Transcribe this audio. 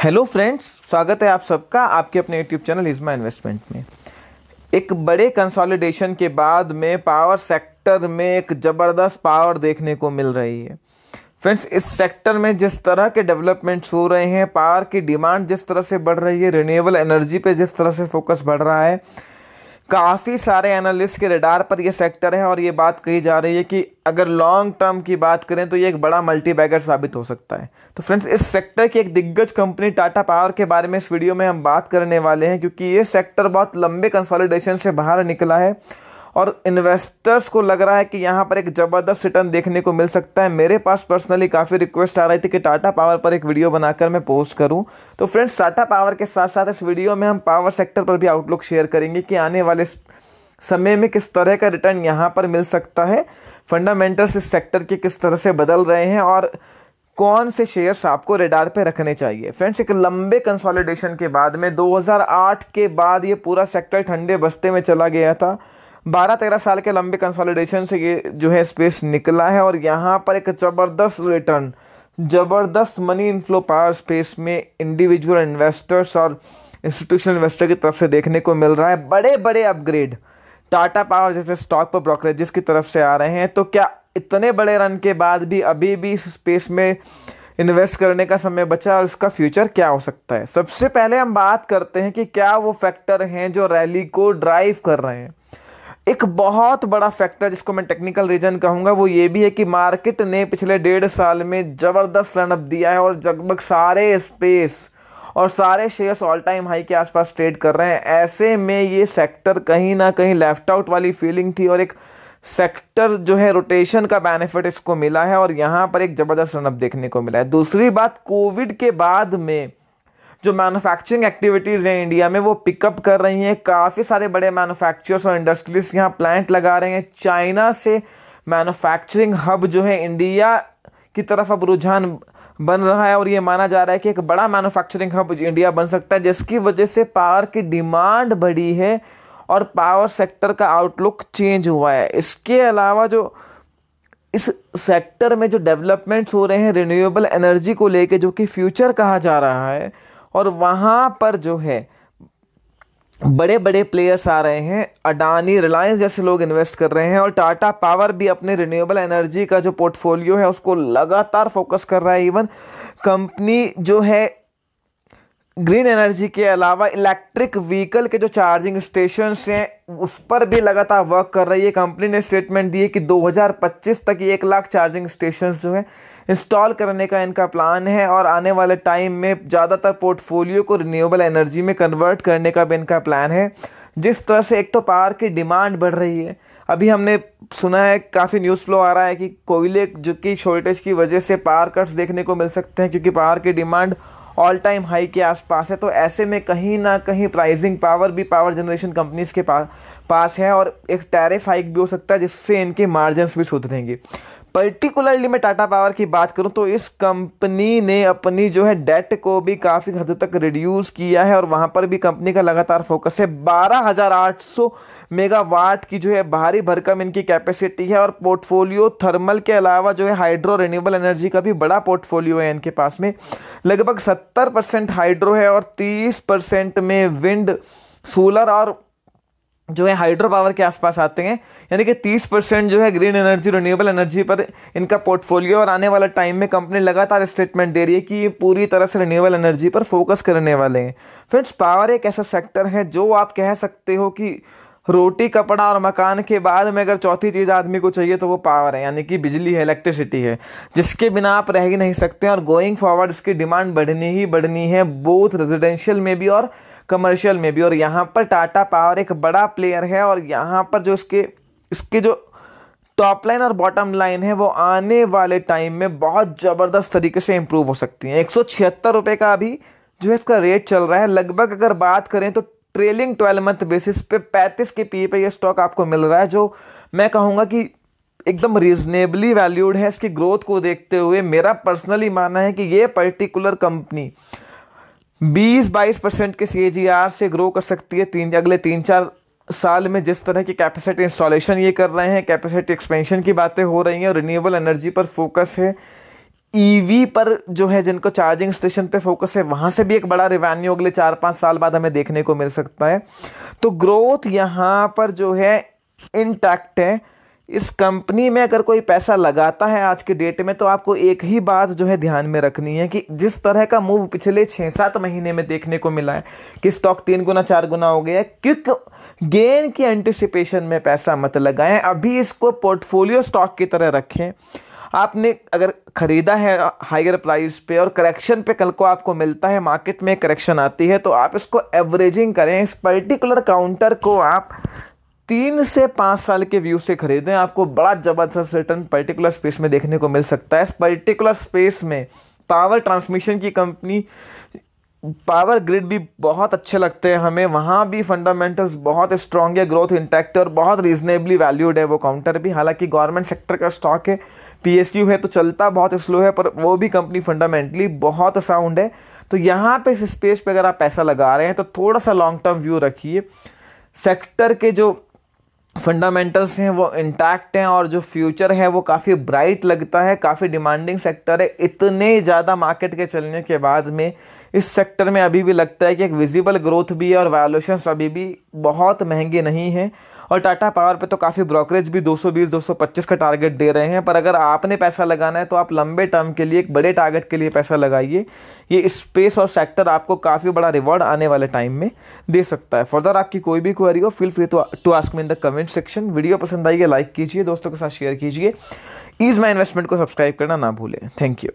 Hello friends, स्वागत है आप सबका आपके अपने यूट्यूब चैनल इज़मा इन्वेस्टमेंट में। एक बड़े कंसोलिडेशन के बाद में पावर सेक्टर में एक ज़बरदस्त पावर देखने को मिल रही है। फ्रेंड्स, इस सेक्टर में जिस तरह के डेवलपमेंट्स हो रहे हैं, पावर की डिमांड जिस तरह से बढ़ रही है, रिन्यूएबल एनर्जी पे जिस तरह से फोकस बढ़ रहा है, काफ़ी सारे एनालिस्ट के रडार पर ये सेक्टर है और ये बात कही जा रही है कि अगर लॉन्ग टर्म की बात करें तो ये एक बड़ा मल्टी बैगर साबित हो सकता है। तो फ्रेंड्स, इस सेक्टर की एक दिग्गज कंपनी टाटा पावर के बारे में इस वीडियो में हम बात करने वाले हैं, क्योंकि ये सेक्टर बहुत लंबे कंसोलिडेशन से बाहर निकला है और इन्वेस्टर्स को लग रहा है कि यहाँ पर एक ज़बरदस्त रिटर्न देखने को मिल सकता है। मेरे पास पर्सनली काफ़ी रिक्वेस्ट आ रही थी कि टाटा पावर पर एक वीडियो बनाकर मैं पोस्ट करूँ। तो फ्रेंड्स, टाटा पावर के साथ साथ इस वीडियो में हम पावर सेक्टर पर भी आउटलुक शेयर करेंगे कि आने वाले समय में किस तरह का रिटर्न यहाँ पर मिल सकता है, फंडामेंटल्स इस सेक्टर के किस तरह से बदल रहे हैं और कौन से शेयर्स आपको रडार पे रखने चाहिए। फ्रेंड्स, एक लंबे कंसोलिडेशन के बाद में 2008 के बाद ये पूरा सेक्टर ठंडे बस्ते में चला गया था। 12-13 साल के लंबे कंसोलिडेशन से ये जो है स्पेस निकला है और यहाँ पर एक ज़बरदस्त रिटर्न, ज़बरदस्त मनी इनफ्लो पावर स्पेस में इंडिविजुअल इन्वेस्टर्स और इंस्टीट्यूशनल इन्वेस्टर की तरफ से देखने को मिल रहा है। बड़े बड़े अपग्रेड टाटा पावर जैसे स्टॉक पर ब्रोकरेजेस की तरफ से आ रहे हैं। तो क्या इतने बड़े रन के बाद भी अभी भी इस स्पेस में इन्वेस्ट करने का समय बचा और इसका फ्यूचर क्या हो सकता है? सबसे पहले हम बात करते हैं कि क्या वो फैक्टर हैं जो रैली को ड्राइव कर रहे हैं। एक बहुत बड़ा फैक्टर जिसको मैं टेक्निकल रीजन कहूँगा वो ये भी है कि मार्केट ने पिछले 1.5 साल में ज़बरदस्त रनअप दिया है और लगभग सारे स्पेस और सारे शेयर्स ऑल टाइम हाई के आसपास ट्रेड कर रहे हैं। ऐसे में ये सेक्टर कहीं ना कहीं लेफ्ट आउट वाली फीलिंग थी और एक सेक्टर जो है रोटेशन का बेनिफिट इसको मिला है और यहाँ पर एक ज़बरदस्त रनअप देखने को मिला है। दूसरी बात, कोविड के बाद में जो मैन्युफैक्चरिंग एक्टिविटीज़ हैं इंडिया में वो पिकअप कर रही हैं। काफ़ी सारे बड़े मैन्युफैक्चरर्स और इंडस्ट्रीज यहाँ प्लांट लगा रहे हैं। चाइना से मैन्युफैक्चरिंग हब जो है इंडिया की तरफ अब रुझान बन रहा है और ये माना जा रहा है कि एक बड़ा मैन्युफैक्चरिंग हब इंडिया बन सकता है, जिसकी वजह से पावर की डिमांड बढ़ी है और पावर सेक्टर का आउटलुक चेंज हुआ है। इसके अलावा जो इस सेक्टर में जो डेवलपमेंट्स हो रहे हैं रिन्यूएबल एनर्जी को लेके, जो कि फ्यूचर कहा जा रहा है, और वहाँ पर जो है बड़े बड़े प्लेयर्स आ रहे हैं, अडानी, रिलायंस जैसे लोग इन्वेस्ट कर रहे हैं और टाटा पावर भी अपने रिन्यूएबल एनर्जी का जो पोर्टफोलियो है उसको लगातार फोकस कर रहा है। इवन कंपनी जो है ग्रीन एनर्जी के अलावा इलेक्ट्रिक व्हीकल के जो चार्जिंग स्टेशंस हैं उस पर भी लगातार वर्क कर रही है। कंपनी ने स्टेटमेंट दी है कि 2025 तक 1 लाख चार्जिंग स्टेशंस जो है इंस्टॉल करने का इनका प्लान है और आने वाले टाइम में ज़्यादातर पोर्टफोलियो को रिन्यूएबल एनर्जी में कन्वर्ट करने का भी इनका प्लान है। जिस तरह से एक तो पावर की डिमांड बढ़ रही है, अभी हमने सुना है, काफ़ी न्यूज़ फ्लो आ रहा है कि कोयले जो कि शॉर्टेज की वजह से पावर कट्स देखने को मिल सकते हैं, क्योंकि पावर की डिमांड ऑल टाइम हाई के आसपास है। तो ऐसे में कहीं ना कहीं प्राइसिंग पावर भी पावर जनरेशन कंपनीज के पास है और एक टैरिफ हाइक भी हो सकता है जिससे इनके मार्जिन्स भी सुधरेंगे। पर्टिकुलरली मैं टाटा पावर की बात करूं तो इस कंपनी ने अपनी जो है डेट को भी काफ़ी हद तक रिड्यूस किया है और वहां पर भी कंपनी का लगातार फोकस है। 12,800 मेगावाट की जो है भारी भरकम इनकी कैपेसिटी है और पोर्टफोलियो थर्मल के अलावा जो है हाइड्रो रिन्यूएबल एनर्जी का भी बड़ा पोर्टफोलियो है इनके पास में। लगभग 70% हाइड्रो है और 30% में विंड, सोलर और जो है हाइड्रो पावर के आसपास आते हैं, यानी कि 30% जो है ग्रीन एनर्जी, रिन्यूएबल एनर्जी पर इनका पोर्टफोलियो। और आने वाला टाइम में कंपनी लगातार स्टेटमेंट दे रही है कि ये पूरी तरह से रिन्यूएबल एनर्जी पर फोकस करने वाले हैं। फ्रेंड्स, पावर एक ऐसा सेक्टर है जो आप कह सकते हो कि रोटी, कपड़ा और मकान के बाद में अगर चौथी चीज़ आदमी को चाहिए तो वो पावर है, यानी कि बिजली है, इलेक्ट्रिसिटी है, जिसके बिना आप रह ही नहीं सकते और गोइंग फॉरवर्ड इसकी डिमांड बढ़नी ही बढ़नी है, बोथ रेजिडेंशियल में भी और कमर्शियल में भी। और यहाँ पर टाटा पावर एक बड़ा प्लेयर है और यहाँ पर जो इसके जो टॉप लाइन और बॉटम लाइन है वो आने वाले टाइम में बहुत ज़बरदस्त तरीके से इंप्रूव हो सकती है। 176 रुपये का अभी जो है इसका रेट चल रहा है। लगभग अगर बात करें तो ट्रेलिंग 12 मंथ बेसिस पे 35 के पी पे ये स्टॉक आपको मिल रहा है, जो मैं कहूँगा कि एकदम रीजनेबली वैल्यूड है। इसकी ग्रोथ को देखते हुए मेरा पर्सनली मानना है कि ये पर्टिकुलर कंपनी 20-22% के CAGR से ग्रो कर सकती है अगले 3-4 साल में। जिस तरह की कैपेसिटी इंस्टॉलेशन ये कर रहे हैं, कैपेसिटी एक्सपेंशन की बातें हो रही हैं और रिन्यूएबल एनर्जी पर फोकस है, ईवी पर जो है, जिनको चार्जिंग स्टेशन पे फोकस है, वहाँ से भी एक बड़ा रेवेन्यू अगले 4-5 साल बाद हमें देखने को मिल सकता है। तो ग्रोथ यहाँ पर जो है इंटैक्ट है। इस कंपनी में अगर कोई पैसा लगाता है आज के डेट में, तो आपको एक ही बात जो है ध्यान में रखनी है कि जिस तरह का मूव पिछले 6-7 महीने में देखने को मिला है कि स्टॉक 3 गुना 4 गुना हो गया है, क्विक गेन की एंटिसिपेशन में पैसा मत लगाएं। अभी इसको पोर्टफोलियो स्टॉक की तरह रखें। आपने अगर खरीदा है हाइयर प्राइस पे और करेक्शन पे कल को आपको मिलता है, मार्केट में करेक्शन आती है, तो आप इसको एवरेजिंग करें। इस पर्टिकुलर काउंटर को आप 3 से 5 साल के व्यू से खरीदें, आपको बड़ा जबरदस्त रिटर्न पर्टिकुलर स्पेस में देखने को मिल सकता है। इस पर्टिकुलर स्पेस में पावर ट्रांसमिशन की कंपनी, पावर ग्रिड भी बहुत अच्छे लगते हैं हमें, वहाँ भी फंडामेंटल्स बहुत स्ट्रॉन्ग है, ग्रोथ इंटैक्ट है और बहुत रीजनेबली वैल्यूड है वो काउंटर भी। हालांकि गवर्नमेंट सेक्टर का स्टॉक है, पीएसयू है, तो चलता बहुत स्लो है, पर वो भी कंपनी फंडामेंटली बहुत साउंड है। तो यहाँ पे इस स्पेस पे अगर आप पैसा लगा रहे हैं तो थोड़ा सा लॉन्ग टर्म व्यू रखिए। सेक्टर के जो फंडामेंटल्स हैं वो इंटैक्ट हैं और जो फ्यूचर है वो काफ़ी ब्राइट लगता है, काफ़ी डिमांडिंग सेक्टर है। इतने ज़्यादा मार्केट के चलने के बाद में इस सेक्टर में अभी भी लगता है कि एक विजिबल ग्रोथ भी है और वैल्यूएशंस अभी भी बहुत महंगे नहीं हैं। और टाटा पावर पे तो काफ़ी ब्रोकरेज भी 220-225 का टारगेट दे रहे हैं, पर अगर आपने पैसा लगाना है तो आप लंबे टर्म के लिए एक बड़े टारगेट के लिए पैसा लगाइए। ये स्पेस और सेक्टर आपको काफ़ी बड़ा रिवॉर्ड आने वाले टाइम में दे सकता है। फर्दर आपकी कोई भी क्वेरी हो, feel free to ask me in the comment section. Video पसंद आई है लाइक कीजिए, दोस्तों के साथ शेयर कीजिए। ईज माई इन्वेस्टमेंट को सब्सक्राइब करना ना भूलें। Thank you.